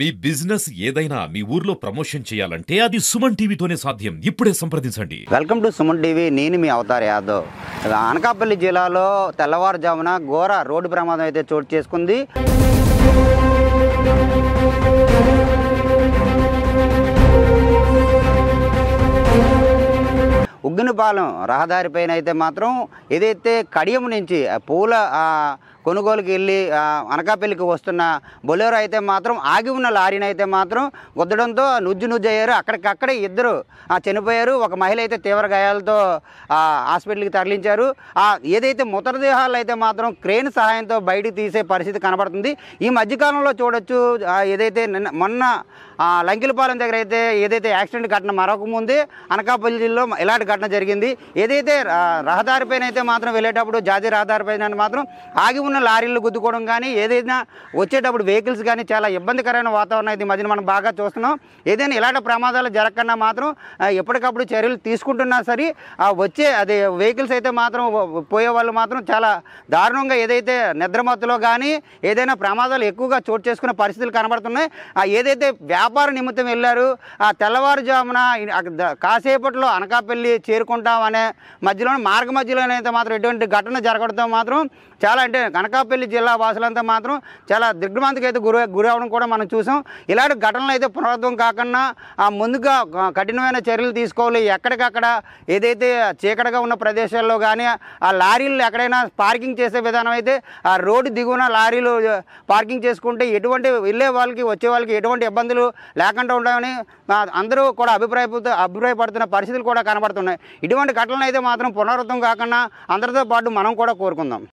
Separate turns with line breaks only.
మీ business ఏదైనా మీ ఊర్లో promotion చేయాలంటే అది సుమన్ టీవీతోనే సాధ్యం. ఇప్పుడే సంప్రదించండి.
Welcome to Suman TV. నేను మీ అవతార్ యాదవ్. అనకాపల్లి జిల్లాలో తెల్లవారుజామున ఘోర రోడ్డు ప్రమాదం అయితే చోటు చేసుకుంది. ఉగ్గినపాలెం రహదారిపైన అయితే మాత్రం ఏదైతే కడియం నుంచి పూల కొనుగోలుకి వెళ్ళి అనకాపల్లికి వస్తున్న బొలెరో అయితే మాత్రం ఆగి ఉన్న లారీని అయితే మాత్రం గుద్దడంతో నుజ్జు అయ్యారు. అక్కడికక్కడే ఇద్దరు చనిపోయారు. ఒక మహిళ అయితే తీవ్ర గాయాలతో హాస్పిటల్కి తరలించారు. ఏదైతే మృతదేహాలు అయితే మాత్రం క్రేన్ సహాయంతో బయటకు తీసే పరిస్థితి కనబడుతుంది. ఈ మధ్యకాలంలో చూడొచ్చు, ఏదైతే మొన్న లంకిలపాలెం దగ్గర అయితే ఏదైతే యాక్సిడెంట్ ఘటన మరొక ముందే అనకాపల్లిలో ఇలాంటి ఘటన జరిగింది. ఏదైతే రహదారిపైన అయితే మాత్రం వెళ్ళేటప్పుడు జాతీయ రహదారిపైన మాత్రం ఆగి ఉన్న లారీలు గుద్దుకోవడం కానీ, ఏదైనా వచ్చేటప్పుడు వెహికల్స్ కానీ చాలా ఇబ్బందికరమైన వాతావరణం అయితే మధ్యన మనం బాగా చూస్తున్నాం. ఏదైనా ఇలాంటి ప్రమాదాలు జరగకుండా మాత్రం ఎప్పటికప్పుడు చర్యలు తీసుకుంటున్నా సరే వచ్చే అది వెహికల్స్ అయితే మాత్రం పోయే వాళ్ళు మాత్రం చాలా దారుణంగా ఏదైతే నిద్రమత్తులో కానీ ఏదైనా ప్రమాదాలు ఎక్కువగా చోటు చేసుకునే పరిస్థితులు కనబడుతున్నాయి. ఏదైతే వ్యాపార నిమిత్తం వెళ్ళారు, తెల్లవారుజామున కాసేపట్లో అనకాపల్లి చేరుకుంటామనే మార్గ మధ్యలోనైతే మాత్రం ఎటువంటి ఘటన జరగడంతో మాత్రం చాలా అంటే అనకాపల్లి జిల్లా వాసులంతా మాత్రం చాలా దిగ్భ్రాంతికి అయితే గురి అవ్వడం కూడా మనం చూసాం. ఇలాంటి ఘటనలు అయితే పునరావృతం కాకుండా ముందుగా కఠినమైన చర్యలు తీసుకోవాలి. ఎక్కడికక్కడ ఏదైతే చీకటిగా ఉన్న ప్రదేశాల్లో కానీ ఆ లారీలు ఎక్కడైనా పార్కింగ్ చేసే విధానం అయితే ఆ రోడ్డు దిగువన లారీలు పార్కింగ్ చేసుకుంటే ఎటువంటి వెళ్ళే వాళ్ళకి వచ్చే వాళ్ళకి ఎటువంటి ఇబ్బందులు లేకుండా ఉంటామని అందరూ కూడా అభిప్రాయపడుతున్న పరిస్థితులు కూడా కనబడుతున్నాయి. ఇటువంటి ఘటనలు అయితే మాత్రం పునరావృతం కాకుండా అందరితో పాటు మనం కూడా కోరుకుందాం.